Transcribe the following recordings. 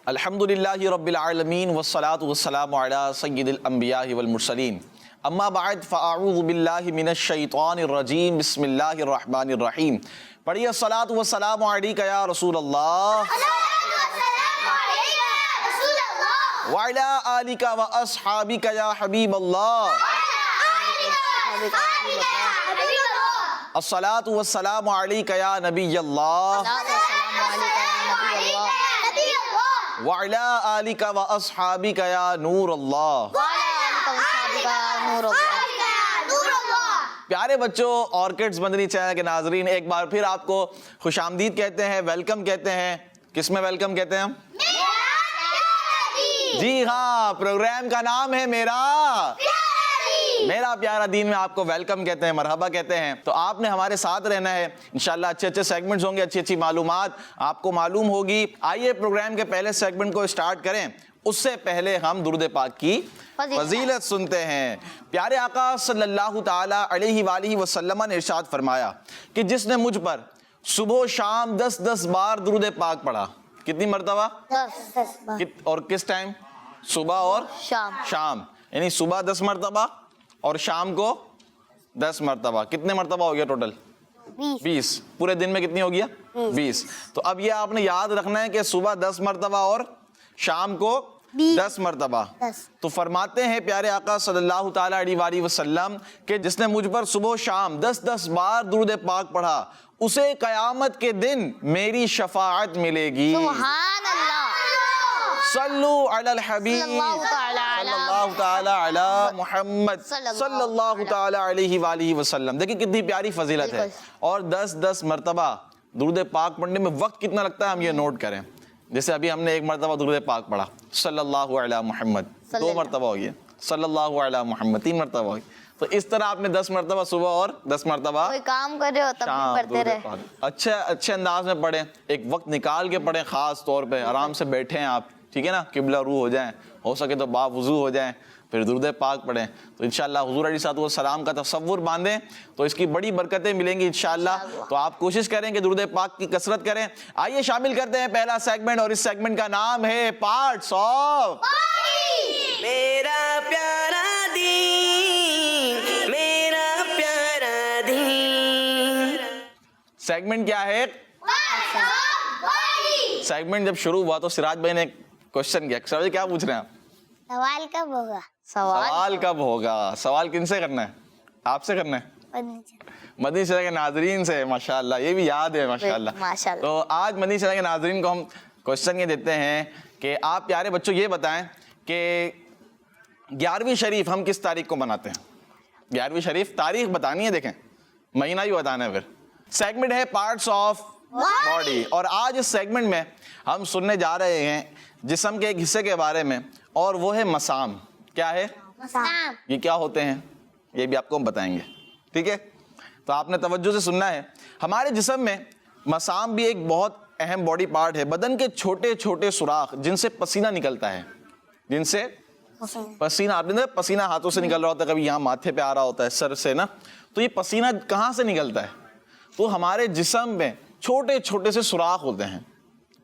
الحمدللہ رب العالمین والصلاة والسلام علی سید الانبیاء والمرسلین اما بعد فاعوذ باللہ من الشیطان الرجیم بسم اللہ الرحمن الرحیم. پڑھیے الصلاۃ والسلام علیک یا رسول اللہ وعلی آلک واصحابک یا حبیب اللہ. الصلاۃ والسلام علیک یا نبی اللہ وعلی آلک واصحابک یا نور اللہ. پیارے بچوں، اورکڈز مدنی چینل کے ناظرین، ایک بار پھر آپ کو خوش آمدید کہتے ہیں، ویلکم کہتے ہیں. کس میں ویلکم کہتے ہیں ہم؟ جی ہاں، پروگرام کا نام ہے میرا پیارا دین میں آپ کو ویلکم کہتے ہیں، مرحبا کہتے ہیں. تو آپ نے ہمارے ساتھ رہنا ہے، انشاءاللہ اچھے اچھے سیگمنٹس ہوں گے، اچھی اچھی معلومات آپ کو معلوم ہوگی. آئیے پروگرام کے پہلے سیگمنٹ کو اسٹارٹ کریں. اس سے پہلے ہم درود پاک کی فضیلت سنتے ہیں. پیارے آقا صلی اللہ تعالی علیہ وآلہ وسلم نے ارشاد فرمایا کہ جس نے مجھ پر صبح و شام 10 بار درود پاک پڑھا. کتنی مرتبہ؟ 10 بار. اور کس ٹائم؟ صبح اور شام. یعنی صبح 10 مرتبہ اور شام کو 10 مرتبہ. کتنے مرتبہ ہو گیا ٹوٹل؟ 20. پورے دن میں کتنی ہو گیا؟ 20. تو اب یہ آپ نے یاد رکھنا ہے کہ صبح 10 مرتبہ اور شام کو 10 مرتبہ. تو فرماتے ہیں پیارے آقا صلی اللہ تعالی علیہ وآلہ وسلم کہ جس نے مجھ پر صبح و شام 10 بار درود پاک پڑھا اسے قیامت کے دن میری شفاعت ملے گی. سبحان اللہ. صلو علی الحبیب صلی اللہ تعالی علی محمد صلی اللہ تعالی علیہ وآلہ وسلم. دیکھیں کتنی پیاری فضیلت ہے. اور 10 مرتبہ درود پاک پڑھنے میں وقت کتنا لگتا ہے ہم یہ نوٹ کریں. جیسے ابھی ہم نے 1 مرتبہ درود پاک پڑھا صلی اللہ علی محمد، 2 مرتبہ ہو گیا صلی اللہ علی محمد، 3 مرتبہ ہو گیا. تو اس طرح آپ نے 10 مرتبہ صبح اور 10 مرتبہ کوئی کام کر رہے ہو تب بھی پڑھتے رہے. اچھے انداز میں پڑھیں، ایک وقت نکال کے پڑھیں، خاص طور پہ آرام سے بیٹھیں آپ، ٹھیک ہے نا، قبلہ رو ہو جائیں، ہو سکے تو باوضو ہو جائیں، پھر درود پاک پڑھیں. تو انشاءاللہ حضور علیہ السلام کا تصور باندھیں تو اس کی بڑی برکتیں ملیں گی انشاءاللہ. تو آپ کوشش کریں کہ درود پاک کی کثرت کریں. آئیے شامل کرتے ہیں پہلا سیگمنٹ، اور اس سیگمنٹ کا نام ہے پارٹس آف میرا پیارا دین، میرا پیارا دین. سیگمنٹ کیا ہے؟ سیگمنٹ جب شروع ہوا تو سراج بھائی نے ایک کوشچن کیا. سراج کیا پوچھ رہے ہیں آپ؟ سوال کب ہوگا؟ سوال کب ہوگا؟ سوال کن سے کرنا ہے؟ آپ سے کرنا ہے؟ مدنی چینل کے ناظرین سے. ماشاءاللہ، یہ بھی یاد ہے ماشاءاللہ. تو آج مدنی چینل کے ناظرین کو ہم کوشچن یہ دیتے ہیں کہ آپ پیارے بچوں یہ بتائیں کہ 11ویں شریف ہم کس تاریخ کو مناتے ہیں؟ 11ویں شریف تاریخ بتانی ہے، دیکھیں مہینہ بھی بتانا ہے. پھر سیگمنٹ ہے پارٹس آف باڈی، اور آج اس سیگمنٹ میں ہم سننے جا رہے ہیں جسم کے ایک حصے کے بارے میں، اور وہ ہے مسام. کیا ہے؟ یہ کیا ہوتے ہیں یہ بھی آپ کو ہم بتائیں گے، ٹھیک ہے؟ تو آپ نے توجہ سے سننا ہے. ہمارے جسم میں مسام بھی ایک بہت اہم باڈی پارٹ ہے. بدن کے چھوٹے چھوٹے سوراخ جن سے پسینہ نکلتا ہے، جن سے پسینہ، آپ نے پسینہ ہاتھوں سے نکل رہا ہوتا ہے، کبھی یہاں ماتھے پہ آ رہا ہوتا ہے سر سے نا. تو یہ پسینہ کہاں سے نکلتا ہے؟ تو ہمارے جسم میں چھوٹے چھوٹے سے سوراخ ہوتے ہیں.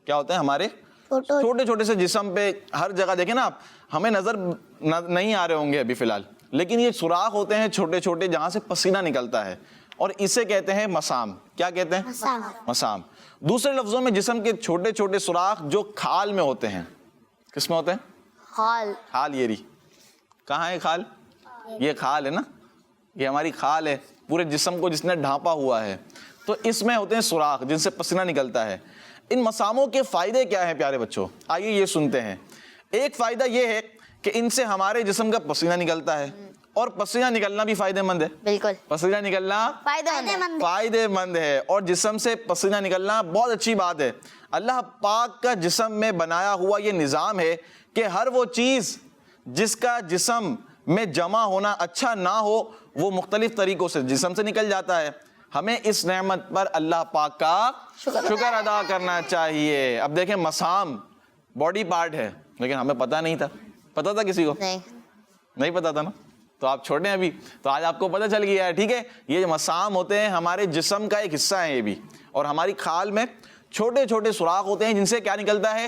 کیا ہوتے ہیں؟ ہمارے چھوٹے چھوٹے سے جسم پہ ہر جگہ دیکھیں نا آپ، ہمیں نظر نہیں آ رہے ہوں گے ابھی فی الحال، لیکن یہ سوراخ ہوتے ہیں چھوٹے چھوٹے جہاں سے پسینہ نکلتا ہے، اور اسے کہتے ہیں مسام. کیا کہتے ہیں؟ مسام. دوسرے لفظوں میں جسم کے چھوٹے چھوٹے سوراخ جو کھال میں ہوتے ہیں. کس میں ہوتے ہیں؟ کھال. یہ رہی کہاں ہے کھال؟ یہ کھال ہے نا، یہ ہماری کھال ہے پورے جسم کو جس نے ڈھانپا ہوا ہے. تو اس میں ہوتے ہیں سوراخ جن سے پسینہ نکلتا ہے. ان مساموں کے فائدے کیا ہیں پیارے بچوں؟ آئیے یہ سنتے ہیں. ایک فائدہ یہ ہے کہ ان سے ہمارے جسم کا پسینہ نکلتا ہے، اور پسینہ نکلنا بھی فائدہ مند ہے. بالکل، پسینہ نکلنا فائدہ مند ہے، اور جسم سے پسینہ نکلنا بہت اچھی بات ہے. اللہ پاک کا جسم میں بنایا ہوا یہ نظام ہے کہ ہر وہ چیز جس کا جسم میں جمع ہونا اچھا نہ ہو وہ مختلف طریقوں سے جسم سے نکل جاتا ہے. ہمیں اس نعمت پر اللہ پاک کا شکر ادا کرنا چاہیے. اب دیکھیں مسام باڈی پارٹ ہے، لیکن ہمیں پتہ نہیں تھا. پتہ تھا کسی کو؟ نہیں پتہ تھا نا. تو آپ چھوڑیں ابھی، تو آج آپ کو پتہ چل گیا ہے، ٹھیک ہے. یہ جو مسام ہوتے ہیں ہمارے جسم کا ایک حصہ ہے یہ بھی، اور ہماری کھال میں چھوٹے چھوٹے سوراخ ہوتے ہیں جن سے کیا نکلتا ہے؟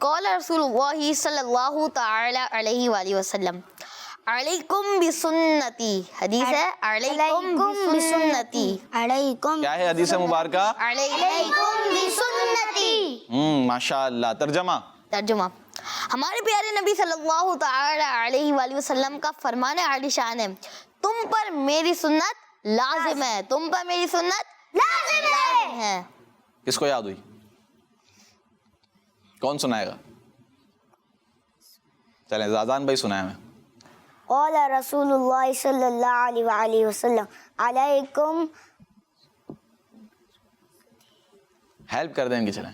قال رسول الله صلی اللہ تعالی علیہ وسلم علیکم بسنتی. حدیث ہے علیکم بسنتی. علیکم کیا ہے حدیث مبارکہ؟ علیکم بسنتی. ماشاءاللہ. ترجمہ. ترجمہ. ہمارے پیارے نبی صلی اللہ تعالی علیہ وآلہ وسلم کا فرمان عالی شان ہے, تم پر میری سنت لازم ہے. تم پر میری سنت لازم ہے. کس کو یاد ہوئی؟ کون سنائے گا؟ چلیں زازان بھائی سنائے ہمیں. قال رسول اللہ صلی اللہ علیہ وآلہ وسلم علیکم. ہیلپ کر دیں گے. چلیں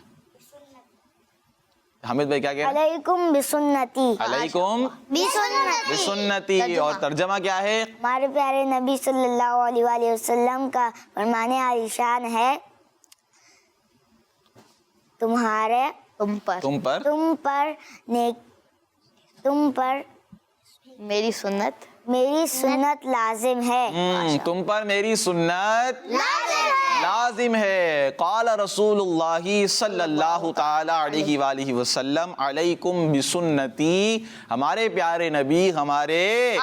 حمید بھائی کیا کہہ رہے ہیں؟ علیکم بسنتی. علیکم بسنتی. بسنتی. اور ترجمہ کیا ہے؟ ہمارے پیارے نبی صلی اللہ علیہ وآلہ وسلم کا فرمان عالی شان ہے, تم پر میری سنت لازم ہے. تم پر میری سنت لازم ہے. قال رسول اللہ صلی اللہ تعالی علیہ وآلہ وسلم علیکم بسنتی. ہمارے پیارے نبی, ہمارے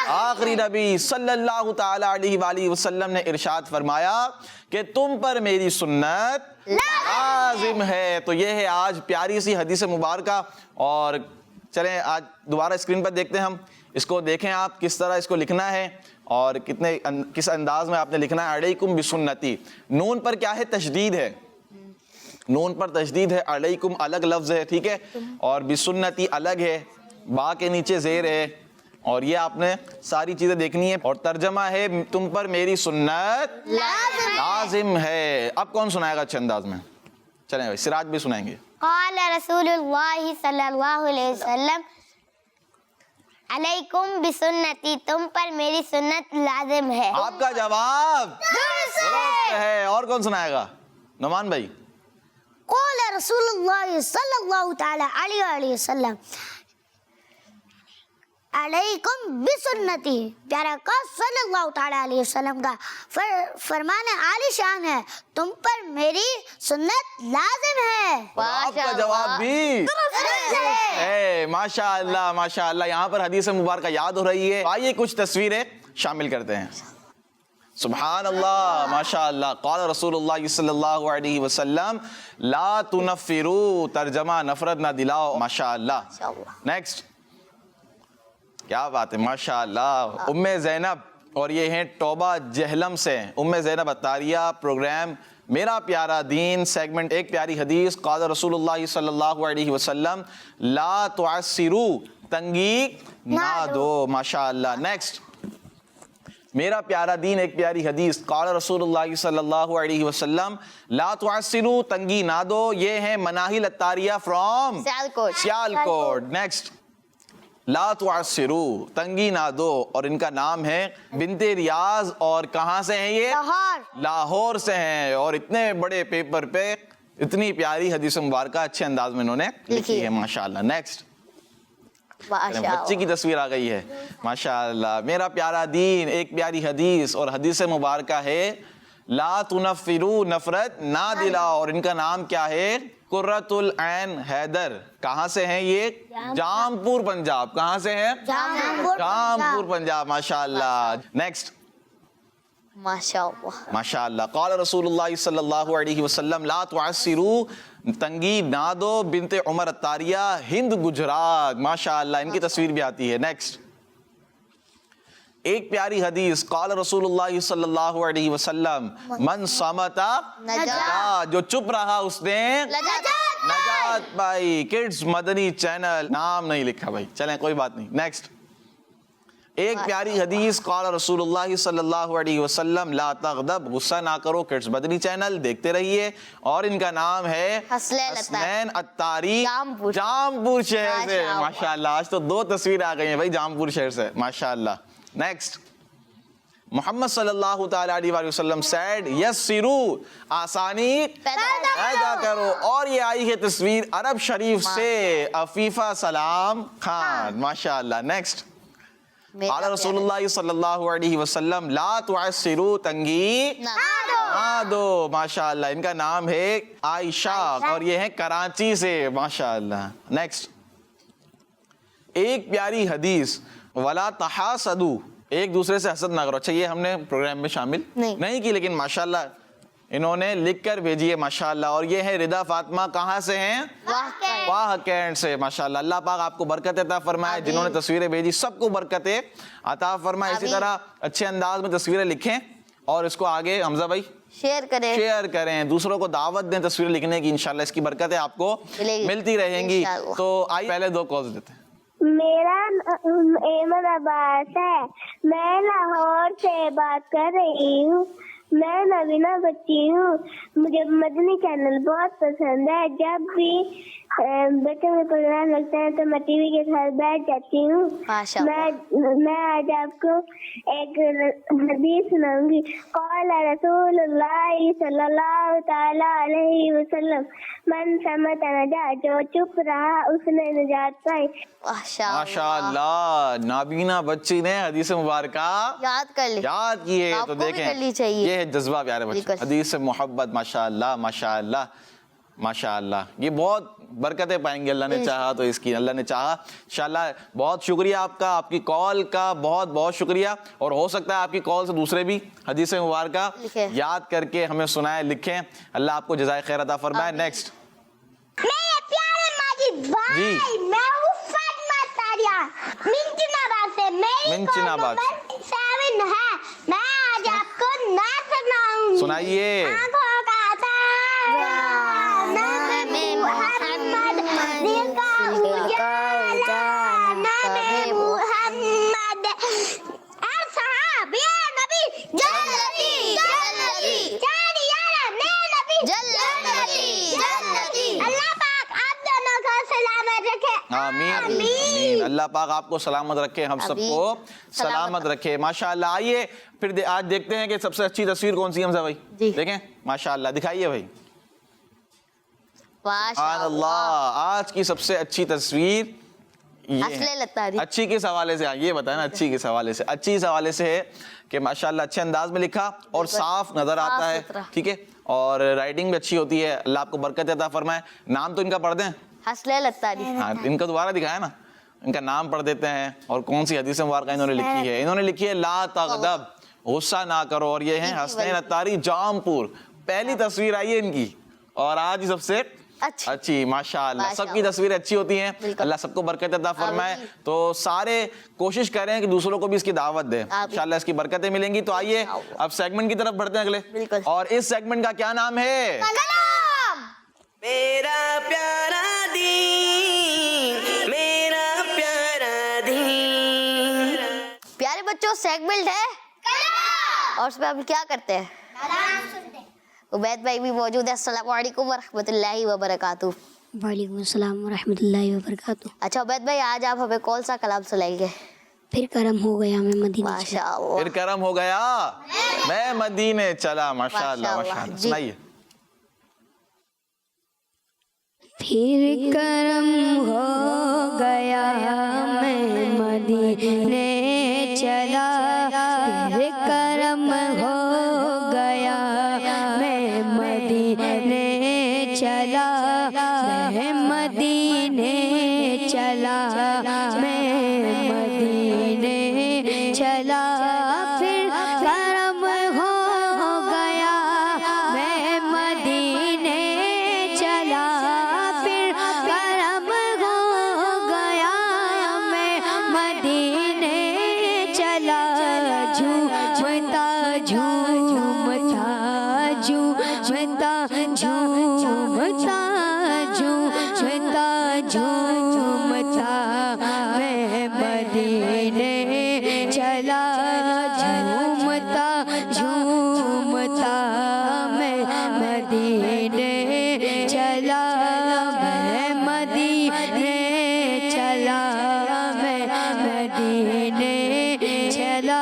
آخری نبی صلی اللہ تعالی علیہ وآلہ وسلم نے ارشاد فرمایا کہ تم پر میری سنت لازم ہے. تو یہ ہے آج پیاری سی حدیث مبارکہ. اور چلیں آج دوبارہ اسکرین پر دیکھتے ہیں ہم اس کو. دیکھیں آپ کس طرح اس کو لکھنا ہے اور کس انداز میں آپ نے لکھنا ہے. علیکم بسنتی. نون پر کیا ہے؟ تشدید ہے. نون پر تشدید ہے. علیکم الگ لفظ ہے, ٹھیک ہے, اور بسنتی الگ ہے, با کے نیچے زیر ہے. اور یہ آپ نے ساری چیزیں دیکھنی ہے. اور ترجمہ ہے تم پر میری سنت لازم ہے. اب کون سنائے گا اچھے انداز میں؟ چلیں بھائی سراج بھی سنائیں گے. قال رسول اللہ صلی اللہ علیہ وسلم علیکم بسنتی. تم پر میری سنت لازم ہے. آپ کا جواب درست ہے. اور کون سنائے گا؟ نعمان بھائی. قال رسول اللہ صلی اللہ تعالی علیہ وآلہ وسلم علیکم بسنتی. پیارا کا صلی اللہ تعالی علیہ وسلم کا فرمان عالی شان ہے, تم پر میری سنت لازم ہے. آپ کا جواب بھی ہے. ماشاء اللہ ماشاء اللہ. یہاں پر حدیث مبارکہ یاد ہو رہی ہے. آئیے کچھ تصویریں شامل کرتے ہیں. سبحان اللہ ماشاء اللہ. قال رسول اللہ صلی اللہ علیہ وسلم لا تنفروا. ترجمہ نفرت نہ دلاؤ. ماشاء اللہ. نیکسٹ. کیا بات ہے ماشاء اللہ. ام زینب, اور یہ ہیں توبہ جہلم سے. ام زینب اتاریہ. پروگرام میرا پیارا دین, سیگمنٹ ایک پیاری حدیث. قال رسول اللہ صلی اللہ علیہ وسلم لا تعسروا. تنگی نہ دو. ماشاء اللہ. نیکسٹ. میرا پیارا دین ایک پیاری حدیث. قال رسول اللہ صلی اللہ علیہ وسلم لا تعسروا, تنگی نہ دو. یہ ہیں مناہل الطاریہ فرام سیالکوٹ. سیالکوٹ. نیکسٹ, لا تعسروا, تنگی نہ دو, اور ان کا نام ہے بنت ریاض. اور کہاں سے ہیں یہ؟ لاہور. لاہور سے ہیں. اور اتنے بڑے پیپر پہ اتنی پیاری حدیث مبارکہ اچھے انداز میں انہوں نے لکھی ہے ماشاءاللہ. نیکسٹ, بچی کی تصویر آ گئی ہے ماشاءاللہ. میرا پیارا دین ایک پیاری حدیث, اور حدیث مبارکہ ہے لا تنفروا, نفرت نہ دلاؤ. اور ان کا نام کیا ہے؟ قرۃ العین حیدر. کہاں سے ہیں یہ؟ جامپور پنجاب. کہاں سے ہیں؟ جامپور پنجاب ماشاءاللہ. نیکسٹ, ماشاءاللہ. ماشاءاللہ. قال رسول اللہ صلی اللہ علیہ وسلم لا تعسروا, تنگی نہ دو. بنت عمر الطاریہ, ہند گجرات ماشاءاللہ. ان کی تصویر بھی آتی ہے. نیکسٹ, ایک پیاری حدیث. قال رسول اللہ صلی اللہ علیہ وسلم من صمت نجا, جو چپ رہا اس نے نجات پائی. کڈز مدنی چینل, نام نہیں لکھا بھائی, چلیں کوئی بات نہیں. نیکسٹ, ایک پیاری حدیث. قال رسول اللہ صلی اللہ علیہ وسلم لا تغضب, غصہ نہ کرو. کڈز مدنی چینل دیکھتے رہیے. اور ان کا نام ہے حسنین اتاری, جامپور شہر سے ماشاءاللہ. آج تو 2 تصویر آ گئی ہیں بھائی جامپور شہر سے ماشاءاللہ. نیکسٹ, محمد صلی اللہ تعالی علیہ وآلہ وسلم سیڈ یسرو, آسانی پیدا کرو. اور یہ آئی ہے تصویر عرب شریف سے عفیفہ سلام خان ماشاءاللہ. نیکسٹ, قال رسول اللہ صلی اللہ علیہ وسلم لا تعسروا, تنگی نہ دو ماشاءاللہ. ان کا نام ہے عائشہ, اور یہ ہے کراچی سے ماشاءاللہ. نیکسٹ, ایک پیاری حدیث. ولا تحاسدوا, ایک دوسرے سے حسد نہ کرو. اچھا یہ ہم نے پروگرام میں شامل نہیں کی, لیکن ماشاءاللہ انہوں نے لکھ کر بھیجی ہے ماشاءاللہ. اور یہ ہے رضا فاطمہ, کہاں سے ہیں؟ واہ کینٹ سے ماشاءاللہ. اللہ پاک آپ کو برکت عطا فرمائے. جنہوں نے تصویریں بھیجی سب کو برکتیں عطا فرمائے. اسی طرح اچھے انداز میں تصویریں لکھیں, اور اس کو آگے حمزہ بھائی شیئر کریں, دوسروں کو دعوت دیں تصویریں لکھنے کی. انشاءاللہ اس کی برکتیں آپ کو ملتی رہیں گی. تو آئیے پہلے 2 کالز دیتے ہیں. میرا احمد عباس ہے, میں لاہور سے بات کر رہی ہوں. میں نوینہ بچی ہوں. مجھے مدنی چینل بہت پسند ہے. جب بھی بچوں میں پروگرام لگتا ہے تو میں ٹی وی کے ساتھ بیٹھ جاتی ہوں. میں آج آپ کو ایک حدیث سناؤں گی. قال رسول اللہ صلی اللہ تعالی علیہ وسلم من صمت نجا, جو چپ رہا اس نے نجات پائی. ماشاءاللہ, نابینا بچی نے حدیث مبارکہ یاد کی ہے. تو دیکھیں یہ ہے جذبہ پیارے بچے, حدیث سے محبت ماشاءاللہ ماشاءاللہ ماشاءاللہ. یہ بہت برکتیں پائیں گے اللہ نے چاہا تو. اس کی اللہ نے چاہا انشاءاللہ. بہت شکریہ آپ کا, آپ کی کال کا بہت بہت شکریہ. اور ہو سکتا ہے آپ کی کال سے دوسرے بھی حدیث مبارکہ یاد کر کے ہمیں سنائیں, لکھیں. اللہ آپ کو جزائے خیر عطا فرمائے. نیکسٹ, میرے پیارے ماجد بھائی, میں ہوں فاطمہ طاریہ منچن آباد سے. میری کال نمبر 7 ہے. میں آج آپ کو نعت سناؤں گی. سنائیے. آنکھوں کا تارا نام محمد, دل کا اجالا نام محمد. اے صحاب یا نبی جنتی جنتی, چار یارہ میرے نبی جنتی جنتی. اللہ پاک آپ دونوں کو سلامت رکھے. آمین. اللہ پاک آپ کو سلامت رکھے, ہم سب کو سلامت رکھے ماشاءاللہ. آئیے پھر آج دیکھتے ہیں کہ سب سے اچھی تصویر کون سی ہے حمزہ بھائی. دیکھیں ماشاءاللہ, دکھائیے بھائی. سبحان اللہ, آج کی سب سے اچھی تصویر یہ ہے. اچھی کس حوالے سے, یہ بتائیں نا, اچھی کس حوالے سے؟ اچھی اس حوالے سے ہے کہ ماشاءاللہ اچھے انداز میں لکھا اور صاف نظر آتا ہے. ٹھیک ہے, اور رائٹنگ بھی اچھی ہوتی ہے. اللہ آپ کو برکت عطا فرمائے. نام تو ان کا پڑھ دیں. ہاں, ان کا دوبارہ دکھایا نا, ان کا نام پڑھ دیتے ہیں. اور کون سی حدیث مبارکہ انہوں نے لکھی ہے؟ انہوں نے لکھی ہے لا تغضب, غصہ نہ کرو. اور یہ ہیں حسنین اتاری, جامپور. پہلی تصویر آئی ہے ان کی, اور آج ہی سب سے اچھی ماشاءاللہ. سب کی تصویریں اچھی ہوتی ہیں. اللہ سب کو برکت عطا فرمائے. تو سارے کوشش کریں کہ دوسروں کو بھی اس کی دعوت دیں, انشاءاللہ اس کی برکتیں ملیں گی. تو آئیے اب سیگمنٹ کی طرف بڑھتے ہیں اگلے. اور اس سیگمنٹ کا کیا نام ہے؟ میرا پیارا دین, میرا پیارا دین. پیارے بچوں, سیگمنٹ ہے اور اس پہ ابھی کیا کرتے ہیں؟ عبید بھائی بھی موجود ہے. السلام علیکم ورحمۃ اللہ وبرکاتہ. وعلیکم السلام ورحمۃ اللہ وبرکاتہ. اچھا عبید بھائی آج آپ ہمیں کون سا کلام سنائیں گے؟ پھر کرم ہو گیا میں مدینے چلا. ماشاء اللہ. پھر کرم ہو گیا میں مدینے چلا. ماشاء اللہ ماشاء اللہ. جی. سنائیے. پھر کرم ہو گیا میں مدینے چلا. پھر کرم ہو گیا میں مدینے چلا. میں مدینے چلا. میں مدینے چلا. پھر کرم ہو گیا میں مدینے چلا. پھر کرم ہو گیا میں مدینے چلا. جھومتا جھومتا جھومتا جھومتا جھومتا جھومتا میں مدینے چلا. جھومتا جھومتا میں مدینے چلا. میں مدینے چلا. میں مدینے چلا.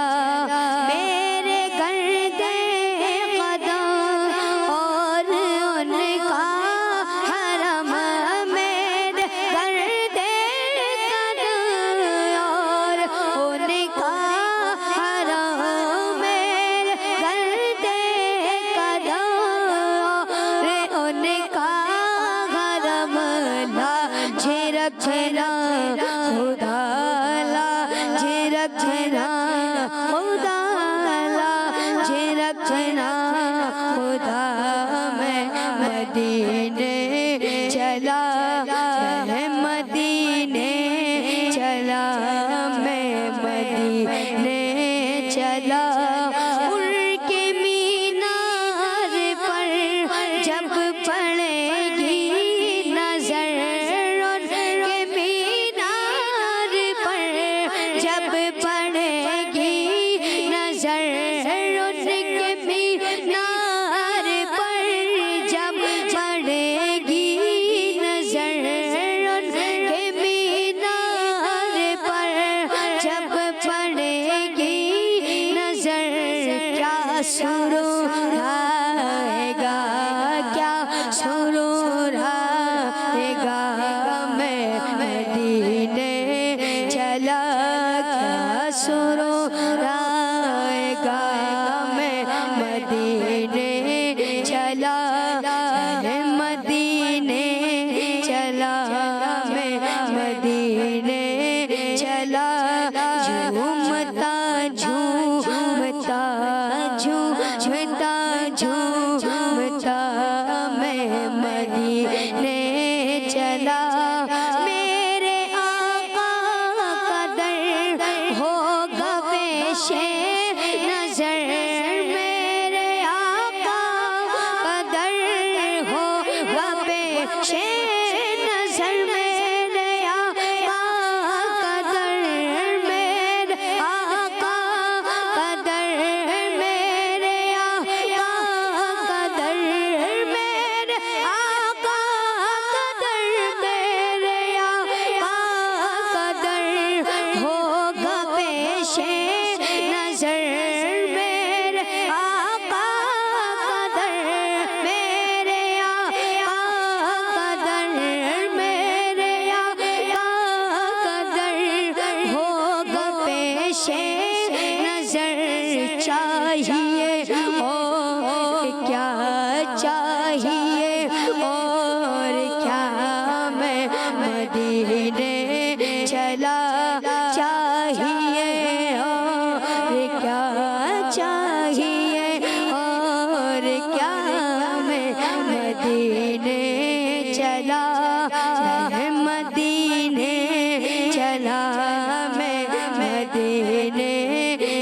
میرے گردے قدم اور ان کا حرم. میرے گردے قدم اور ان کا حرم. میرے گردے قدم اور ان کا حرم. لاج رکھنا خدا لاج رکھنا خدا لاج رکھنا خدا. میں مدینے چلا. میں مدینے چلا. میں مدینے چلا. ان کے مینار پر جب پڑے گی نظر. ان کے مینار پر جب پڑے گی نظر. ان کے مینار پر جب پڑے گی نظر. ان کے مینار پر جب پڑے گی نظر. کیا سرور آئے گا کیا سرور آئے گا. میں مدینے چلا. کیا سرور آئے گا. میں مدینے چلا. میں مدینے چلا. میں مدینے چلا. جھومتا جھومتا جھومتا جھومتا میں مدینے چلا. میرے آقا کا در ہوگا پیش نظر. میرے آقا کا در ہوگا پیش نظر. میرے آقا کا در میرے آقا کا در میرے آقا کا در میرے آقا کا در میرے آقا کا در ہوگا پیش نظر. میرے آقا کا در میرے آقا کا در میرے آقا کا در ہوگا پیش نظر. چاہیے اور کیا چاہیے اور کیا میں مدینے چلا. چاہیے اور کیا چاہیے اور کیا میں مدینے چلا. میں مدینے چلا. میں مدینے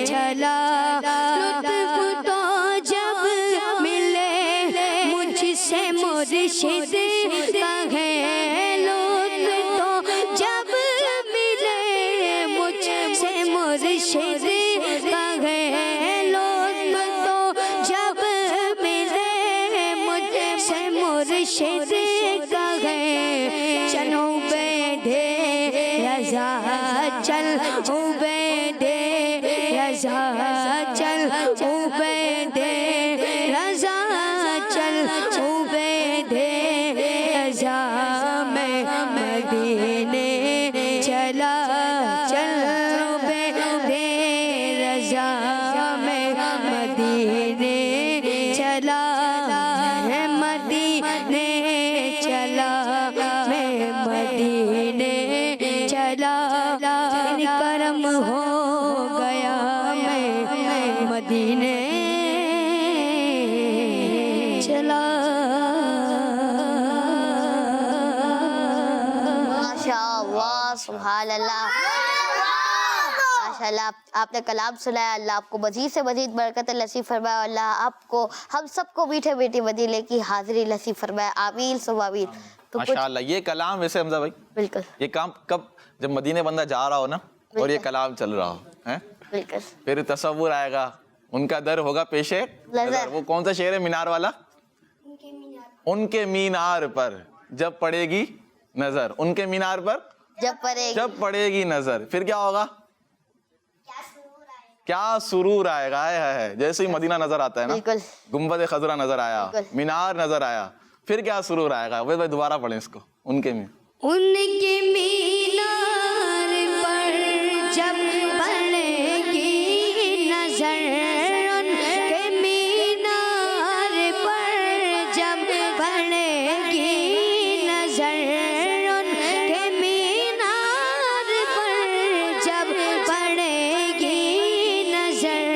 چلا. لطف تو جب ملے مجھ سے مرشد کا ہے. لطف تو جب ملے مجھ سے مرشد کا ہے. لطف مرشد کا ہے چل عبید رضا چل عبید رضا چل عبید رضا چل عبید رضا میں مدینے چلا چل عبید رضا میں مدینے چلا میں مدینے چلا میں مدینے چلا تیری کرم ہو گیا میں مدینے چلا. ماشاءاللہ سبحان اللہ ماشاءاللہ آپ نے کلام سنایا. اللہ آپ کو مزید سے مزید برکت نصیب فرمائے. اللہ آپ کو ہم سب کو میٹھے میٹھی مدینے کی حاضری نصیب فرمائے. آمین ثم آمین. تو ماشاءاللہ یہ کلام ویسے حمزہ بھائی بالکل یہ کام کب جب مدینے بندہ جا رہا ہو نا اور یہ کلام چل رہا ہو بالکل پھر تصور آئے گا ان کا در ہوگا پیشے نظر. وہ کون سا شعر ہے مینار والا؟ ان کے مینار پر جب پڑے گی نظر. ان کے مینار پر جب پڑے گی نظر پھر کیا ہوگا؟ کیا سرور آئے گا. ہے جیسے ہی مدینہ نظر آتا ہے نا گنبد خضرا نظر آیا مینار نظر آیا پھر کیا سرور آئے گا. وہ دوبارہ پڑھیں اس کو. ان کے مینار پر جب پڑے گی نظر ان کے مینار پر جب پڑے گی نظر ان کے مینار پر جب پڑے گی نظر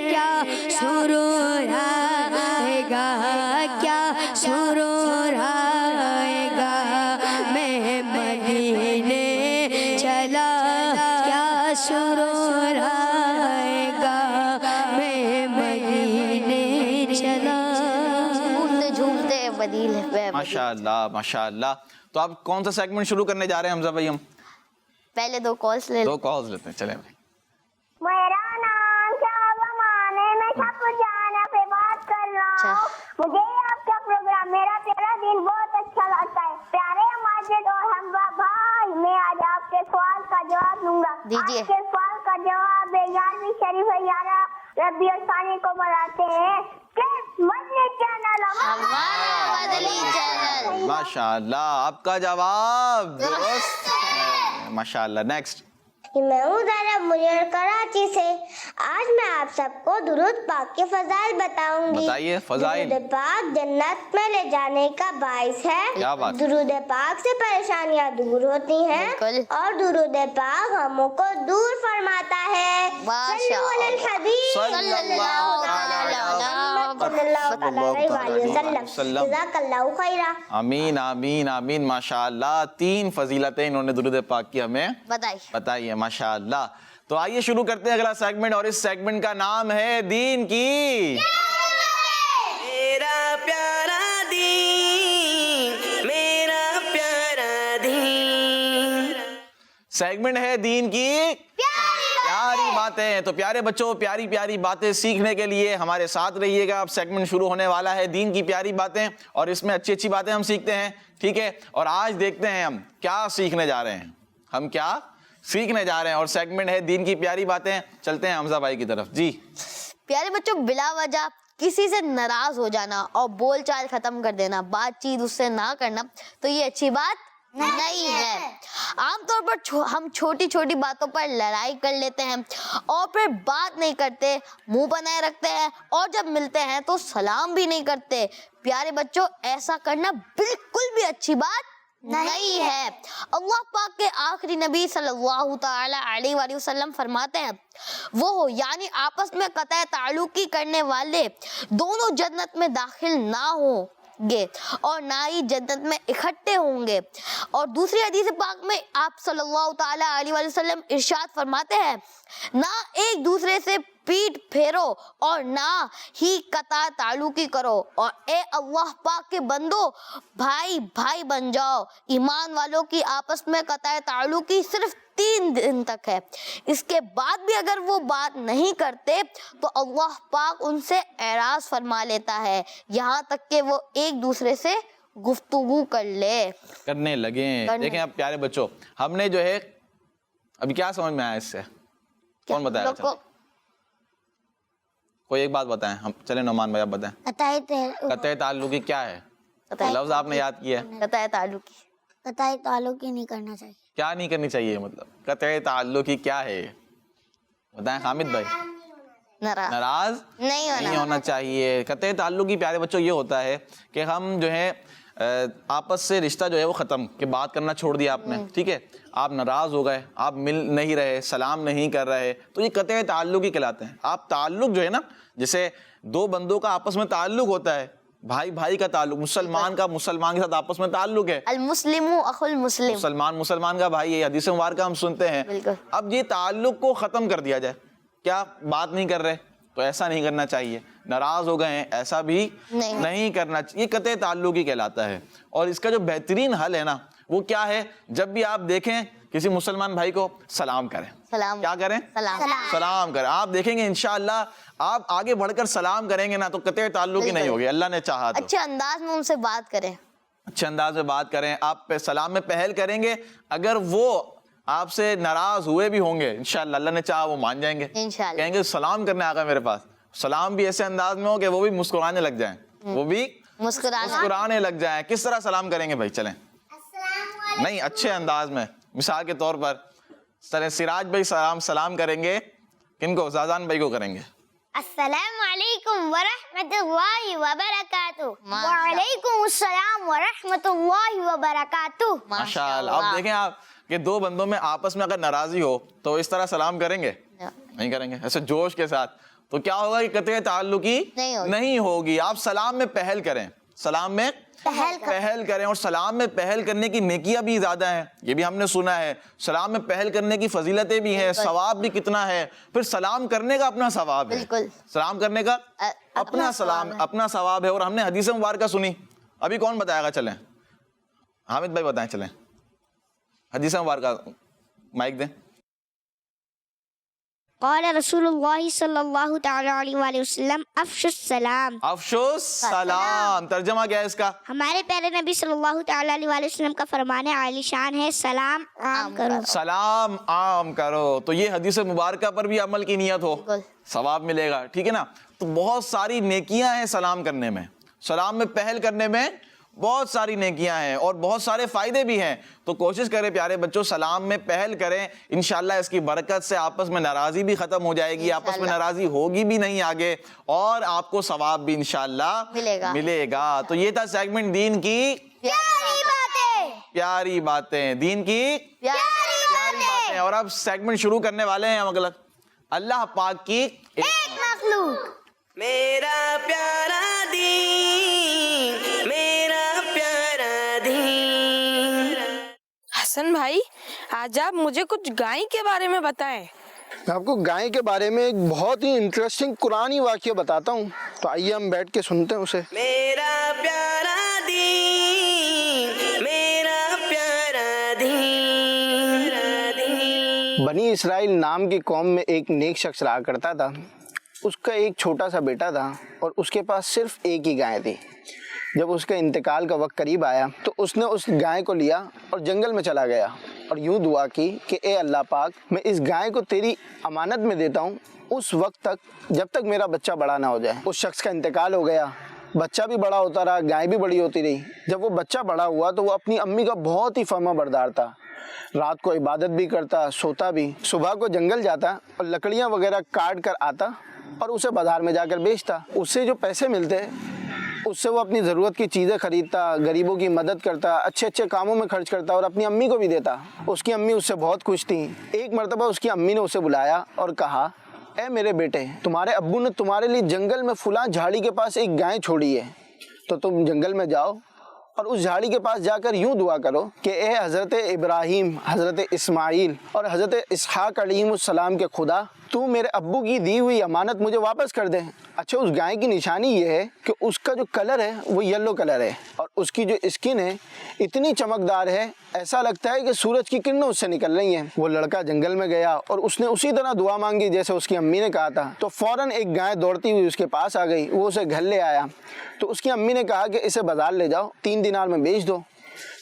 کیا سرور آئے گا کیا سرور آئے گا میں مدینے چلا کیا سرور آئے گا میں مدینے چلا. جھومتے جھومتے مدینے میں. ماشاءاللہ ماشاءاللہ. تو آپ کون سا سیگمنٹ شروع کرنے جا رہے ہیں حمزہ بھائی؟ ہم پہلے 2 کالز لے دو کالز لیتے ہیں. چلیں بھائی. میرا نام کیا زمانے میں چھپ جانا پہ بات کر رہا ہوں. مجھے آپ کا پروگرام میرا پیارا دن بہت اچھا لگتا ہے. پیارے ماجد اور حمزہ بھائی میں آج آپ کے سوال کا جواب دوں گا. دیجیے. آپ کے سوال کا جواب ہے 11ویں شریف 11 ربیع الثانی کو مناتے ہیں کہ مدنی چینل ہمارا مدنی چینل. ماشاءاللہ آپ کا جواب درست ہے. ماشاءاللہ. نیکسٹ. میں ہوں زہرا منیر کراچی سے. آج میں آپ سب کو درود پاک کے فضائل بتاؤں گی. بتائیے فضائل. درود پاک جنت میں لے جانے کا باعث ہے. کیا بات. درود پاک سے پریشانیاں دور ہوتی ہیں بالکل. اور درود پاک غموں کو دور فرماتا ہے. صلو علی الحبیب صلی اللہ علیہ وسلم. جزاک اللہ خیرا. آمین آمین آمین. ماشاءاللہ 3 فضیلتیں انہوں نے درود پاک کی ہمیں بتائی ہے. ماشاءاللہ. تو آئیے شروع کرتے ہیں اگلا سیگمنٹ اور اس سیگمنٹ کا نام ہے دین کی میرا پیارا دین میرا پیارا دین. سیگمنٹ ہے دین کی پیاری باتیں. تو پیارے بچوں پیاری پیاری باتیں سیکھنے کے لیے ہمارے ساتھ رہیے گا. اب سیگمنٹ شروع ہونے والا ہے دین کی پیاری باتیں اور اس میں اچھی اچھی باتیں ہم سیکھتے ہیں. ٹھیک ہے. اور آج دیکھتے ہیں ہم کیا سیکھنے جا رہے ہیں. ہم کیا سیکھنے جا رہے ہیں اور سیگمنٹ ہے دین کی پیاری باتیں. چلتے ہیں حمزہ بھائی کی طرف. جی پیارے بچوں بلا وجہ کسی سے ناراض ہو جانا اور بول چال ختم کر دینا بات چیت اس سے نہ کرنا تو یہ اچھی بات نہیں ہے. عام طور پر ہم چھوٹی چھوٹی باتوں پر لڑائی کر لیتے ہیں اور پھر بات نہیں کرتے منہ بنائے رکھتے ہیں اور جب ملتے ہیں تو سلام بھی نہیں کرتے. پیارے بچوں ایسا کرنا بالکل بھی اچھی بات نہیں ہے. اللہ پاک کے آخری نبی صلی اللہ تعالی علیہ وآلہ وسلم فرماتے ہیں وہ یعنی آپس میں قطع تعلقی کرنے والے دونوں جنت میں داخل نہ ہوں گے اور نہ ہی جنت میں اکٹھے ہوں گے. اور دوسری حدیث پاک میں آپ صلی اللہ تعالی علیہ وآلہ وسلم ارشاد فرماتے ہیں نہ ایک دوسرے سے پیٹ پھیرو اور نہ ہی قطع تعلقی کرو اور اے اللہ پاک کے بندو بھائی بھائی بن جاؤ. ایمان والوں کی آپس میں قطع تعلقی صرف 3 دن تک ہے. اس کے بعد بھی اگر وہ بات نہیں کرتے تو اللہ پاک ان سے اعراض فرما لیتا ہے یہاں تک کہ وہ ایک دوسرے سے گفتگو کر لے، کرنے لگے. دیکھیں اب پیارے بچوں، ہم نے جو ہے ابھی کیا سمجھ میں آیا اس سے؟ کون بتایا؟ کوئی ایک بات بتائیں. ہم چلیں نعمان بھائی آپ بتائیں. قطع تعلقی کیا ہے؟ لفظ آپ نے یاد کیا ہے. قطع تعلقی، قطع تعلقی نہیں کرنا چاہیے. کیا نہیں کرنی چاہیے مطلب قطع تعلقی کیا ہے بتائیں حامد بھائی. ناراض نہیں ہونا چاہیے. قطع تعلقی پیارے بچوں یہ ہوتا ہے کہ ہم جو ہے آپس سے رشتہ جو ہے وہ ختم کہ بات کرنا چھوڑ دیا آپ نے، ٹھیک ہے، آپ ناراض ہو گئے، آپ مل نہیں رہے، سلام نہیں کر رہے، تو یہ قطع تعلق ہی کہلاتے ہیں. آپ تعلق جو ہے نا، جیسے دو بندوں کا آپس میں تعلق ہوتا ہے، بھائی بھائی کا تعلق، مسلمان کا مسلمان کے ساتھ آپس میں تعلق ہے، المسلم اخو المسلم، مسلمان کا بھائی ہے. حدیث مبارکہ ہم سنتے ہیں. اب یہ تعلق کو ختم کر دیا جائے، کیا بات نہیں کر رہے، تو ایسا نہیں کرنا چاہیے. ناراض ہو گئے ہیں، ایسا بھی نہیں کرنا چاہیے. یہ قطع تعلق ہی کہلاتا ہے. اور اس کا جو بہترین حل ہے نا وہ کیا ہے؟ جب بھی آپ دیکھیں کسی مسلمان بھائی کو سلام کریں. کیا کریں؟ سلام کریں. آپ دیکھیں گے انشاءاللہ آپ آگے بڑھ کر سلام کریں گے نا تو قطع تعلق ہی نہیں ہوگی، اللہ نے چاہا تو. اچھے انداز میں ان سے بات کریں، اچھے انداز میں بات کریں. آپ پہ سلام میں پہل کریں گے. اگر وہ آپ سے ناراض ہوئے بھی ہوں گے انشاءاللہ اللہ نے چاہا وہ مان جائیں گے، کہیں گے سلام کرنے آ گئے میرے پاس. سلام بھی ایسے انداز میں ہو کہ وہ بھی مسکرانے لگ جائیں، وہ بھی مسکرانے لگ جائیں. کس طرح سلام کریں گے بھائی؟ چلیں نہیں اچھے انداز میں. مثال کے طور پر سراج بھائی سلام کریں گے کن کو؟ زازان بھائی کو کریں گے. السلام علیکم ورحمۃ اللہ وبرکاتہ. وعلیکم السلام ورحمۃ اللہ وبرکاتہ. ماشاءاللہ. اب دیکھیں آپ کہ دو بندوں میں آپس میں اگر ناراضی ہو تو اس طرح سلام کریں گے؟ نہیں کریں گے ایسے جوش کے ساتھ. تو کیا ہوگا کہ قطع تعلقی نہیں ہوگی. آپ سلام میں پہل کریں، سلام میں پہل کریں. اور سلام میں پہل کرنے کی نیکیاں بھی زیادہ ہیں، یہ بھی ہم نے سنا ہے. سلام میں پہل کرنے کی فضیلتیں بھی ہیں، ثواب بھی کتنا ہے. پھر سلام کرنے کا اپنا ثواب ہے، سلام کرنے کا اپنا ثواب ہے. اور ہم نے حدیث مبارکہ سنی. ابھی کون بتائے گا؟ چلیں حامد بھائی بتائیں. چلیں حدیث مبارکہ مائک دیں. قال رسول اللہ صلی اللہ تعالی علیہ وآلہ وسلم افشوا السلام. افشوا السلام ترجمہ کیا ہے اس کا؟ ہمارے پیارے نبی صلی اللہ تعالی علیہ وآلہ وسلم کا فرمان عالی شان ہے سلام عام کرو. سلام عام کرو. تو یہ حدیث مبارکہ پر بھی عمل کی نیت ہو ثواب ملے گا، ٹھیک ہے نا. تو بہت ساری نیکیاں ہیں سلام کرنے میں، سلام میں پہل کرنے میں بہت ساری نیکیاں ہیں اور بہت سارے فائدے بھی ہیں. تو کوشش کریں پیارے بچوں سلام میں پہل کریں. انشاءاللہ اس کی برکت سے آپس میں ناراضی بھی ختم ہو جائے گی، آپس میں ناراضی ہوگی بھی نہیں آگے، اور آپ کو ثواب بھی انشاءاللہ ملے گا. تو یہ تھا سیگمنٹ دین کی پیاری باتیں، دین کی پیاری باتیں. اور اب سیگمنٹ شروع کرنے والے ہیں ہم اگلا اللہ پاک کی ایک مخلوق. میرا پیارا دین، میرا پیارا دین. حسن بھائی آج آپ مجھے کچھ گائے کے بارے میں بتائیں. میں آپ کو گائے کے بارے میں ایک بہت ہی انٹرسٹنگ قرآنی واقعہ بتاتا ہوں، تو آئیے ہم بیٹھ کے سنتے ہیں اسے. میرا پیارا دین، میرا پیارا دین. بنی اسرائیل نام کی قوم میں ایک نیک شخص رہا کرتا تھا. اس کا ایک چھوٹا سا بیٹا تھا اور اس کے پاس صرف ایک ہی گائے تھی. جب اس کا انتقال کا وقت قریب آیا تو اس نے اس گائے کو لیا اور جنگل میں چلا گیا اور یوں دعا کی کہ اے اللہ پاک، میں اس گائے کو تیری امانت میں دیتا ہوں اس وقت تک جب تک میرا بچہ بڑا نہ ہو جائے. اس شخص کا انتقال ہو گیا، بچہ بھی بڑا ہوتا رہا، گائے بھی بڑی ہوتی رہی. جب وہ بچہ بڑا ہوا تو وہ اپنی امی کا بہت ہی فرما بردار تھا. رات کو عبادت بھی کرتا، سوتا بھی. صبح کو جنگل جاتا اور لکڑیاں وغیرہ کاٹ کر آتا اور اسے بازار میں جا کر بیچتا. اس سے جو پیسے ملتے اس سے وہ اپنی ضرورت کی چیزیں خریدتا، غریبوں کی مدد کرتا، اچھے اچھے کاموں میں خرچ کرتا اور اپنی امی کو بھی دیتا. اس کی امی اس سے بہت خوش تھیں. ایک مرتبہ اس کی امی نے اسے بلایا اور کہا، اے میرے بیٹے، تمہارے ابو نے تمہارے لیے جنگل میں فلاں جھاڑی کے پاس ایک گائے چھوڑی ہے، تو تم جنگل میں جاؤ اور اس جھاڑی کے پاس جا کر یوں دعا کرو کہ اے حضرت ابراہیم، حضرت اسماعیل اور حضرت اسحاق علیہ السلام کے خدا، تو میرے ابو کی دی ہوئی امانت مجھے واپس کر دے اچھا اس گائے کی نشانی یہ ہے کہ اس کا جو کلر ہے وہ یلو کلر ہے اور اس کی جو اسکن ہے اتنی چمکدار ہے ایسا لگتا ہے کہ سورج کی کرنیں اس سے نکل رہی ہیں۔ وہ لڑکا جنگل میں گیا اور اس نے اسی طرح دعا مانگی جیسے اس کی امی نے کہا تھا، تو فوراً ایک گائے دوڑتی ہوئی اس کے پاس آ گئی، وہ اسے گھر لے آیا۔ تو اس کی امی نے کہا کہ اسے بازار لے جاؤ، 3 دینار میں بیچ دو،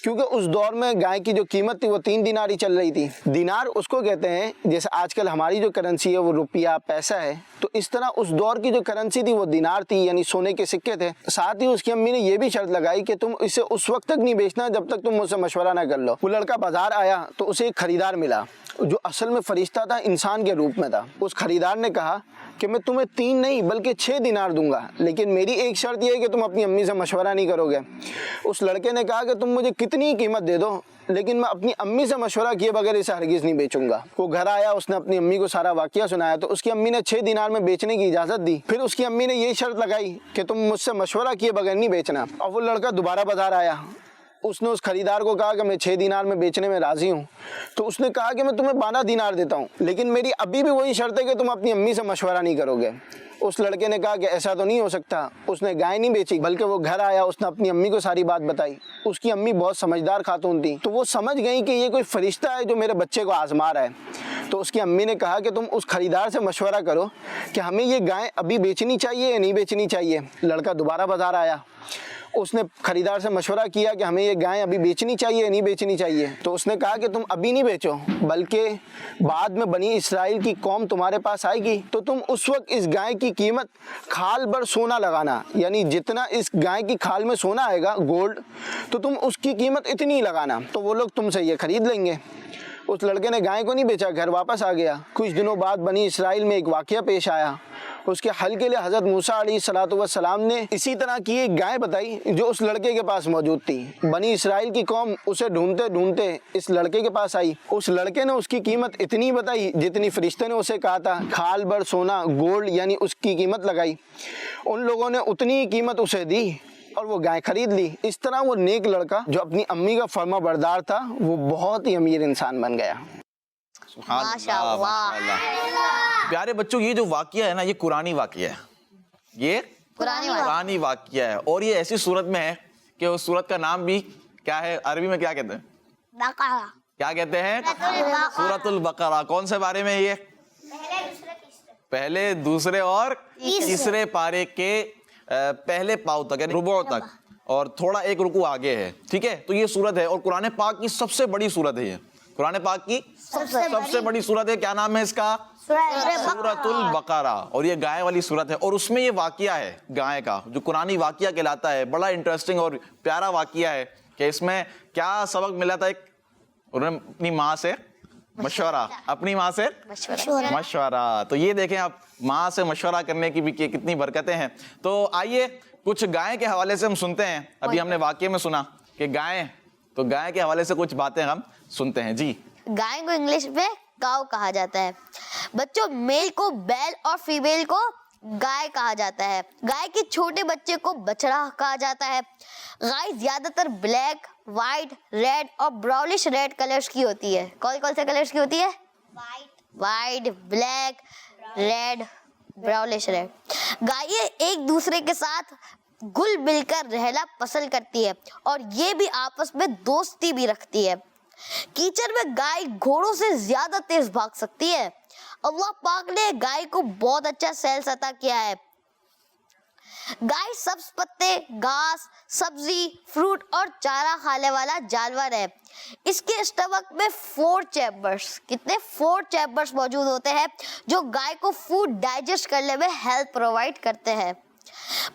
کیونکہ اس دور میں گائے کی جو قیمت تھی وہ 3 دینار ہی چل رہی تھی۔ دینار اس کو کہتے ہیں جیسے آج کل ہماری جو کرنسی ہے وہ روپیہ پیسہ ہے، تو اس طرح اس دور کی جو کرنسی تھی وہ دینار تھی، یعنی سونے کے سکے تھے۔ ساتھ ہی اس کی امی نے یہ بھی شرط لگائی کہ تم اسے اس وقت تک نہیں بیچنا جب تک تم مجھ سے مشورہ نہ کر لو۔ وہ لڑکا بازار آیا تو اسے ایک خریدار ملا جو اصل میں فرشتہ تھا، انسان کے روپ میں تھا۔ اس خریدار نے کہا کہ میں تمہیں 3 نہیں بلکہ 6 دینار دوں گا، لیکن میری ایک شرط یہ ہے کہ تم اپنی امی سے مشورہ نہیں کرو گے۔ اس لڑکے نے کہا کہ تم مجھے کتنی قیمت دے دو لیکن میں اپنی امی سے مشورہ کیے بغیر اسے ہرگز نہیں بیچوں گا۔ وہ گھر آیا، اس نے اپنی امی کو سارا واقعہ سنایا تو اس کی امی نے 6 دینار میں بیچنے کی اجازت دی۔ پھر اس کی امی نے یہ شرط لگائی کہ تم مجھ سے مشورہ کیے بغیر نہیں بیچنا۔ اور وہ لڑکا دوبارہ بازار آیا، اس نے اس خریدار کو کہا کہ میں 6 دینار میں بیچنے میں راضی ہوں۔ تو اس نے کہا کہ میں تمہیں 12 دینار دیتا ہوں لیکن میری ابھی بھی وہی شرط ہے کہ تم اپنی امی سے مشورہ نہیں کرو گے۔ اس لڑکے نے کہا کہ ایسا تو نہیں ہو سکتا۔ اس نے گائے نہیں بیچی بلکہ وہ گھر آیا، اس نے اپنی امی کو ساری بات بتائی۔ اس کی امی بہت سمجھدار خاتون تھی تو وہ سمجھ گئی کہ یہ کوئی فرشتہ ہے جو میرے بچے کو آزما رہا ہے۔ تو اس کی امی نے کہا کہ تم اس خریدار سے مشورہ کرو کہ ہمیں یہ گائے ابھی بیچنی چاہیے یا نہیں بیچنی چاہیے۔ لڑکا دوبارہ بازار آیا، اس نے خریدار سے مشورہ کیا کہ ہمیں یہ گائے ابھی بیچنی چاہیے یا نہیں بیچنی چاہیے۔ تو اس نے کہا کہ تم ابھی نہیں بیچو بلکہ بعد میں بنی اسرائیل کی قوم تمہارے پاس آئے گی تو تم اس وقت اس گائے کی قیمت کھال بھر سونا لگانا، یعنی جتنا اس گائے کی کھال میں سونا آئے گا گولڈ تو تم اس کی قیمت اتنی لگانا، تو وہ لوگ تم سے یہ خرید لیں گے۔ اس لڑکے نے گائے کو نہیں بیچا، گھر واپس آ گیا۔ کچھ دنوں بعد بنی اسرائیل میں ایک واقعہ پیش آیا، اس کے حل کے لیے حضرت موسیٰ علیہ السلام نے اسی طرح کی ایک گائے بتائی جو اس لڑکے کے پاس موجود تھی۔ بنی اسرائیل کی قوم اسے ڈھونڈتے ڈھونڈتے اس لڑکے کے پاس آئی۔ اس لڑکے نے اس کی قیمت اتنی بتائی جتنی فرشتے نے اسے کہا تھا، کھال بھر سونا گولڈ یعنی اس کی قیمت لگائی۔ ان لوگوں نے اتنی قیمت اسے دی اور وہ گائے خرید لی۔ اس طرح وہ نیک لڑکا جو اپنی امی کا فرما بردار تھا وہ بہت ہی امیر انسان بن گیا۔ ماشاء اللہ۔ پیارے بچوں، یہ جو واقعہ ہے نا یہ قرآنی واقعہ ہے، یہ قرآنی واقعہ ہے اور یہ ایسی صورت میں ہے کہ اس صورت کا نام بھی کیا ہے، عربی میں کیا کہتے ہیں؟ بقرہ۔ کیا کہتے ہیں؟ سورۃ البقرہ۔ کون سے بارے میں؟ یہ پہلے دوسرے اور تیسرے پارے کے پہلے پاؤ تک یعنی ربع تک اور تھوڑا ایک رکوع آگے ہے، ٹھیک ہے؟ تو یہ سورت ہے اور قرآن پاک کی سب سے بڑی سورت ہے۔ یہ قرآن پاک کی سب سے بڑی سورت ہے۔ کیا نام ہے اس کا؟ سورۃ البقرہ۔ اور یہ گائے والی سورت ہے اور اس میں یہ واقعہ ہے گائے کا جو قرآنی واقعہ کہلاتا ہے۔ بڑا انٹرسٹنگ اور پیارا واقعہ ہے کہ اس میں کیا سبق ملا تھا۔ انہوں نے اپنی ماں سے مشورہ، اپنی ماں سے مشورہ۔ تو یہ دیکھیں آپ ماں سے مشورہ کرنے کی بھی کتنی برکتیں ہیں۔ تو آئیے کچھ گائے کے حوالے سے ہم سنتے ہیں۔ ابھی ہم نے واقعے میں سنا کہ گائے، تو گائے کے حوالے سے کچھ باتیں ہم سنتے ہیں۔ جی، گائے کو انگلش میں کاؤ کہا جاتا ہے۔ بچوں، میل کو بیل اور فیمیل کو گائے کہا جاتا ہے۔ گائے کے چھوٹے بچے کو بچڑا کہا جاتا ہے۔ گائے زیادہ تر بلیک، وائٹ، ریڈ اور براؤنش ریڈ کلرز کی ہوتی ہے۔ کون کون سے کلرز کی ہوتی ہے؟ White, black, red, brownish red. گائے ایک دوسرے کے ساتھ گل مل کر رہنا پسند کرتی ہے اور یہ بھی آپس میں دوستی بھی رکھتی ہے۔ کیچڑ میں گائے گھوڑوں سے زیادہ تیز بھاگ سکتی ہے۔ اللہ پاک نے گائے کو بہت اچھا سیلز عطا کیا ہے۔ گائے سبز پتے، گھاس، سبزی، فروٹ اور چارہ کھانے والا جانور ہے۔ اس کے اسٹمک میں 4 چیمبرز، کتنے 4 چیمبرز موجود ہوتے ہیں جو گائے کو فوڈ ڈائجسٹ کرنے میں ہیلپ پرووائڈ کرتے ہیں۔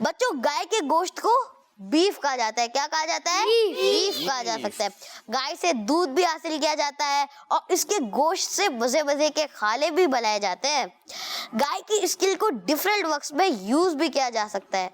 بچوں، گائے کے گوشت کو بیف کہا جاتا ہے۔ کیا کہا جاتا ہے؟ بیف کہا جا سکتا ہے۔ گائے سے دودھ بھی حاصل کیا جاتا ہے اور اس کے گوشت سے مزے مزے کے کھالے بھی بنائے جاتے ہیں۔ گائے کی اسکن کو ڈفرینٹ وقت میں یوز بھی کیا جا سکتا ہے۔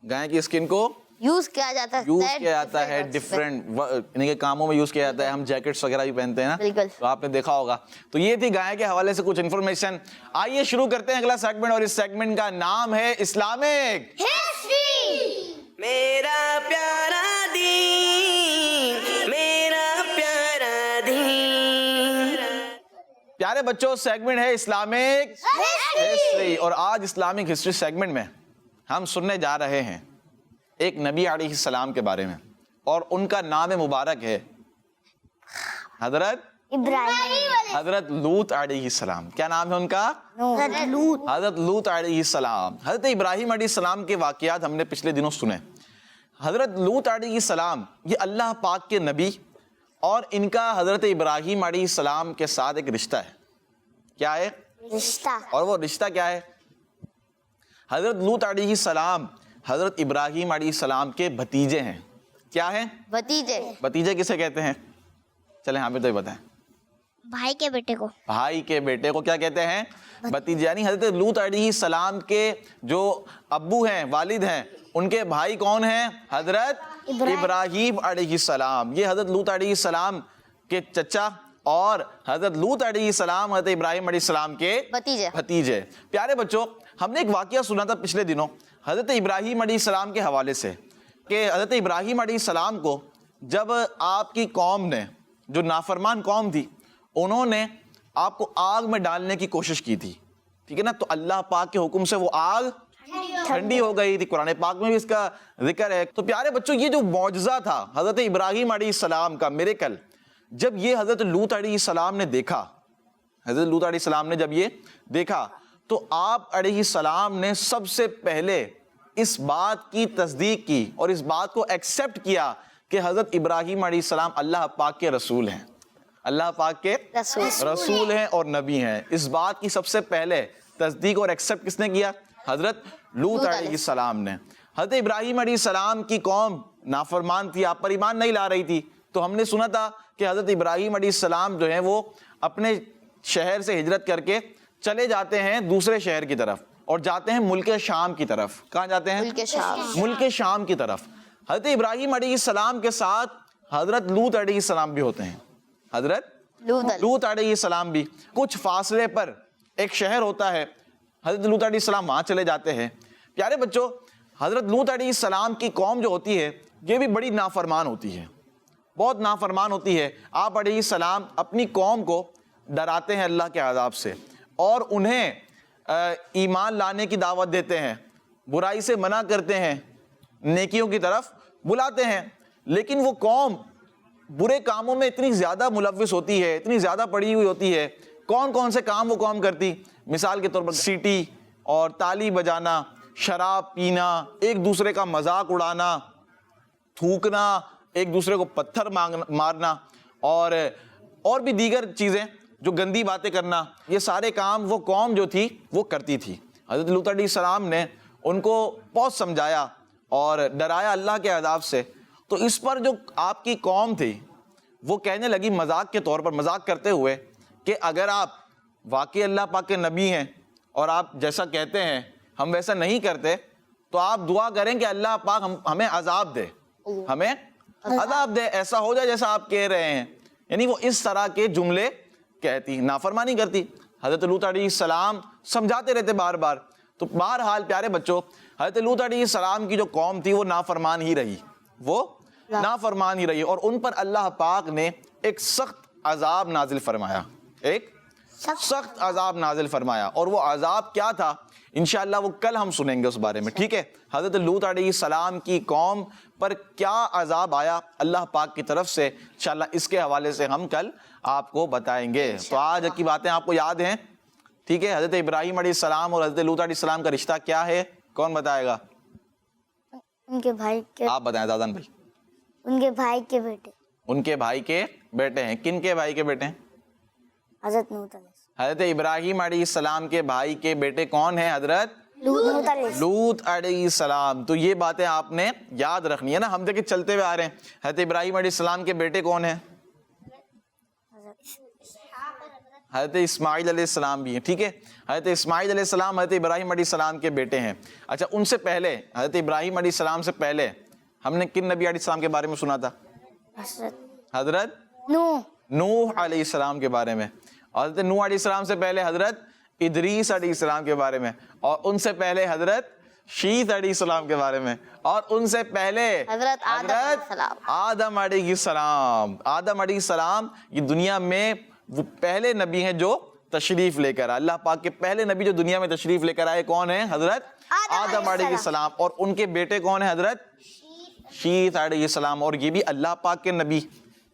گائے کی اسکن کو یوز کیا جاتا ہے ڈفرینٹ کاموں میں یوز کیا جاتا ہے۔ ہم جیکٹس وغیرہ بھی پہنتے ہیں نا، بالکل، تو آپ نے دیکھا ہوگا۔ تو یہ تھی گائے کے حوالے سے کچھ انفارمیشن۔ آئیے شروع کرتے ہیں اگلا سیگمنٹ اور اس سیگمنٹ کا نام ہے اسلامک ہسٹری۔ میرا پیارا دین، میرا پیارا دین۔ پیارے بچوں، سیگمنٹ ہے اسلامک ہسٹری. اور آج اسلامک ہسٹری سیگمنٹ میں ہم سننے جا رہے ہیں ایک نبی علیہ السلام کے بارے میں, اور ان کا نام مبارک ہے حضرت ابراہیم. حضرت لوط علیہ السلام. کیا نام ہے ان کا؟ حضرت لوط علیہ السلام. حضرت ابراہیم علیہ السلام کے واقعات ہم نے پچھلے دنوں سنے. حضرت لوط علیہ السلام یہ اللہ پاک کے نبی, اور ان کا حضرت ابراہیم علیہ السلام کے ساتھ ایک رشتہ ہے. کیا ہے رشتہ؟ اور وہ رشتہ کیا ہے؟ حضرت لوط علیہ السلام حضرت ابراہیم علیہ السلام کے بھتیجے ہیں. کیا ہیں؟ بھتیجے. بھتیجے کسے کہتے ہیں؟ چلیں ہاں پہ تو ہی بتائیں. بھائی کے بیٹے کو. بھائی کے بیٹے کو کیا کہتے ہیں؟ بھتیجے. یعنی حضرت لوط علیہ السلام کے جو ابو ہیں, والد ہیں, ان کے بھائی کون ہیں؟ حضرت ابراہیم علیہ السلام. یہ حضرت لوط علیہ السلام کے چچا, اور حضرت لوط علیہ السلام حضرت ابراہیم علیہ السلام کے بھتیجے. پیارے بچوں, ہم نے ایک واقعہ سنا تھا پچھلے دنوں حضرت ابراہیم علیہ السلام کے حوالے سے, کہ حضرت ابراہیم علیہ السلام کو جب آپ کی قوم نے, جو نافرمان قوم تھی, انہوں نے آپ کو آگ میں ڈالنے کی کوشش کی تھی, ٹھیک ہے نا, تو اللہ پاک کے حکم سے وہ آگ ٹھنڈی ہو گئی تھی. قرآن پاک میں بھی اس کا ذکر ہے. تو پیارے بچوں, یہ جو معجزہ تھا حضرت ابراہیم علیہ السلام کا, میریکل, جب یہ حضرت لوط علیہ السلام نے دیکھا, حضرت لوط علیہ السلام نے جب یہ دیکھا, تو آپ علیہ السلام نے سب سے پہلے اس بات کی تصدیق کی اور اس بات کو ایکسیپٹ کیا کہ حضرت ابراہیم علیہ السلام اللہ پاک کے رسول ہیں, اللہ پاک کے رسول ہیں اور نبی ہیں. اس بات کی سب سے پہلے تصدیق اور ایکسیپٹ کس نے کیا؟ حضرت لوط علیہ السلام نے. حضرت ابراہیم علیہ السلام کی قوم نافرمان تھی, آپ پر ایمان نہیں لا رہی تھی. تو ہم نے سنا تھا کہ حضرت ابراہیم علیہ السلام جو ہیں وہ اپنے شہر سے ہجرت کر کے چلے جاتے ہیں دوسرے شہر کی طرف, اور جاتے ہیں ملک شام کی طرف. کہاں جاتے ہیں؟ ملک شام کی طرف. حضرت ابراہیم علیہ السلام کے ساتھ حضرت لوط علیہ السلام بھی ہوتے ہیں. حضرت لوط علیہ السلام بھی کچھ فاصلے پر ایک شہر ہوتا ہے, حضرت لوط علیہ السلام وہاں چلے جاتے ہیں. پیارے بچوں, حضرت لوط علیہ السلام کی قوم جو ہوتی ہے یہ بھی بڑی نافرمان ہوتی ہے, بہت نافرمان ہوتی ہے. آپ علیہ السلام اپنی قوم کو ڈراتے ہیں اللہ کے عذاب سے, اور انہیں ایمان لانے کی دعوت دیتے ہیں, برائی سے منع کرتے ہیں, نیکیوں کی طرف بلاتے ہیں. لیکن وہ قوم برے کاموں میں اتنی زیادہ ملوث ہوتی ہے, اتنی زیادہ پڑی ہوئی ہوتی ہے. کون کون سے کام وہ قوم کرتی؟ مثال کے طور پر سیٹی اور تالی بجانا, شراب پینا, ایک دوسرے کا مذاق اڑانا, تھوکنا, ایک دوسرے کو پتھر مارنا, اور بھی دیگر چیزیں جو گندی باتیں کرنا. یہ سارے کام وہ قوم جو تھی وہ کرتی تھی. حضرت لوط علیہ السلام نے ان کو بہت سمجھایا اور ڈرایا اللہ کے عذاب سے. تو اس پر جو آپ کی قوم تھی وہ کہنے لگی مذاق کے طور پر, مذاق کرتے ہوئے, کہ اگر آپ واقعی اللہ پاک کے نبی ہیں اور آپ جیسا کہتے ہیں ہم ویسا نہیں کرتے, تو آپ دعا کریں کہ اللہ پاک ہمیں عذاب دے, ہمیں عذاب دے, ایسا ہو جائے جیسا آپ کہہ رہے ہیں. یعنی وہ اس طرح کے جملے کہتی, نافرمانی کرتی. حضرت لوط علیہ السلام سمجھاتے رہتے بار بار. تو بہرحال پیارے بچوں, حضرت لوط علیہ السلام کی جو قوم تھی وہ نافرمان ہی رہی, وہ نافرمان ہی رہی, اور ان پر اللہ پاک نے ایک سخت عذاب نازل فرمایا, ایک سخت عذاب نازل فرمایا. اور وہ عذاب کیا تھا انشاءاللہ وہ کل ہم سنیں گے اس بارے میں, ٹھیک ہے. حضرت لوط علیہ السلام کی قوم پر کیا عذاب آیا اللہ پاک کی طرف سے, انشاءاللہ اس کے حوالے سے ہم کل آپ کو بتائیں گے. تو آج کی باتیں آپ کو یاد ہیں, ٹھیک ہے. حضرت ابراہیم علیہ السلام اور حضرت لوط علیہ السلام کا رشتہ کیا ہے, کون بتائے گا؟ ان کے بھائی کے, آپ بتائیں دادان بھائی. ان کے بھائی کے بیٹے. ان کے بھائی کے بیٹے ہیں. کن کے بھائی کے بیٹے ہیں؟ حضرت لوط علیہ السلام. حضرت ابراہیم علیہ السلام کے بھائی کے بیٹے کون ہیں؟ حضرت لوط علیہ السلام. تو یہ باتیں آپ نے یاد رکھنی ہے نا. ہم دیکھیں چلتے ہوئے آ رہے ہیں, حضرت ابراہیم علیہ السلام کے بیٹے کون ہیں؟ حضرت اسماعیل علیہ السلام بھی ہیں, ٹھیک ہے. حضرت اسماعیل علیہ السلام حضرت ابراہیم علیہ السلام کے بیٹے ہیں. اچھا, ان سے پہلے حضرت ابراہیم علیہ السلام سے پہلے ہم نے کن نبی علیہ السلام کے بارے میں سنا تھا؟ حضرت نوح علیہ السلام کے بارے میں. حضرت نوح علیہ السلام سے پہلے حضرت ادریس علیہ السلام کے بارے میں, اور ان سے پہلے حضرت شیت علیہ السلام کے بارے میں, اور ان سے پہلے حضرت آدم علیہ السلام. آدم علیہ السلام یہ دنیا میں وہ پہلے نبی ہیں جو تشریف لے کر. اللہ پاک کے پہلے نبی جو دنیا میں تشریف لے کر آئے کون ہیں؟ حضرت آدم علیہ السلام. اور ان کے بیٹے کون ہیں؟ حضرت شیث علیہ السلام. اور یہ بھی اللہ پاک کے نبی.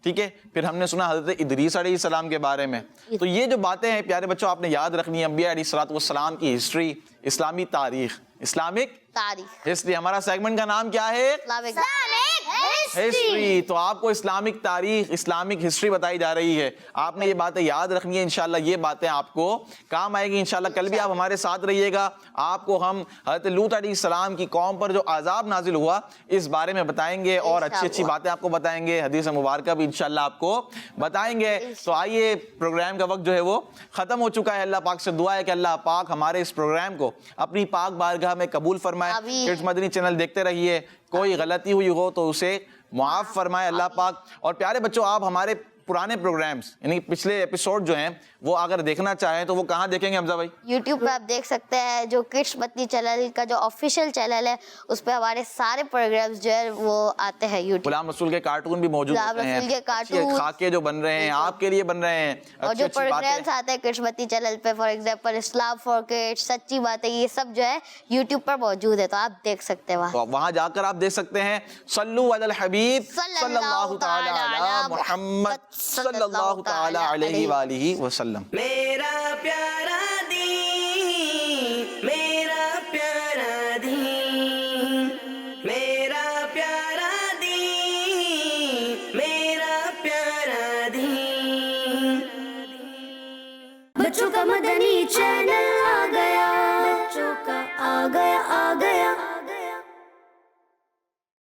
ٹھیک ہے. پھر ہم نے سنا حضرت ادریس علیہ السلام کے بارے میں. تو یہ جو باتیں ہیں پیارے بچوں آپ نے یاد رکھنی ہے. انبیاء علیہ السلام کی ہسٹری، اسلامی تاریخ، اسلامک تاریخ. ہسٹری. ہمارا سیگمنٹ کا نام کیا ہے؟ ہسٹری. تو آپ کو اسلامک تاریخ، اسلامک ہسٹری بتائی جا رہی ہے. آپ نے یہ باتیں یاد رکھنی ہے. انشاءاللہ یہ باتیں آپ کو کام آئے گی. انشاءاللہ کل بھی آپ ہمارے ساتھ رہیے گا. آپ کو ہم حضرت لوط علیہ السلام کی قوم پر جو عذاب نازل ہوا اس بارے میں بتائیں گے، اور اچھی اچھی باتیں آپ کو بتائیں گے. حدیث مبارکہ بھی انشاءاللہ آپ کو بتائیں گے. تو آئیے، پروگرام کا وقت جو ہے وہ ختم ہو چکا ہے. اللہ پاک سے دعا ہے کہ اللہ پاک ہمارے اس پروگرام کو اپنی پاک بارگاہ میں قبول فرمائے. کڈس مدنی چینل دیکھتے رہیے. کوئی غلطی ہوئی ہو تو اسے معاف فرمائے اللہ پاک. اور پیارے بچوں آپ ہمارے پرانے پروگرامز یعنی پچھلے ایپیسوڈ جو ہیں وہ اگر دیکھنا چاہیں تو وہ کہاں دیکھیں گے حمزہ بھائی؟ یوٹیوب پہ آپ دیکھ سکتے ہیں. جو کڈس مدنی چینل کا جو آفیشیل چینل ہے اس پہ ہمارے سارے پروگرامز جو ہے وہ آتے ہیں. یوٹیوب غلام رسول کے کارٹون بھی موجود ہوتے ہیں. غلام رسول کے کارٹون، خاکے جو بن رہے ہیں آپ کے لیے بن رہے ہیں. اور جو پروگرامز آتے ہیں کڈس مدنی چینل پہ، for example Islam for kids, سچی باتیں، یہ سب جو ہے یوٹیوب پر موجود ہے. تو آپ دیکھ سکتے ہیں وہاں جا کر آپ دیکھ سکتے ہیں. صلو علی الحبیب صلی اللہ تعالی علی محمد صلی اللہ تعالی علیہ وآلہ وسلم. میرا پیارا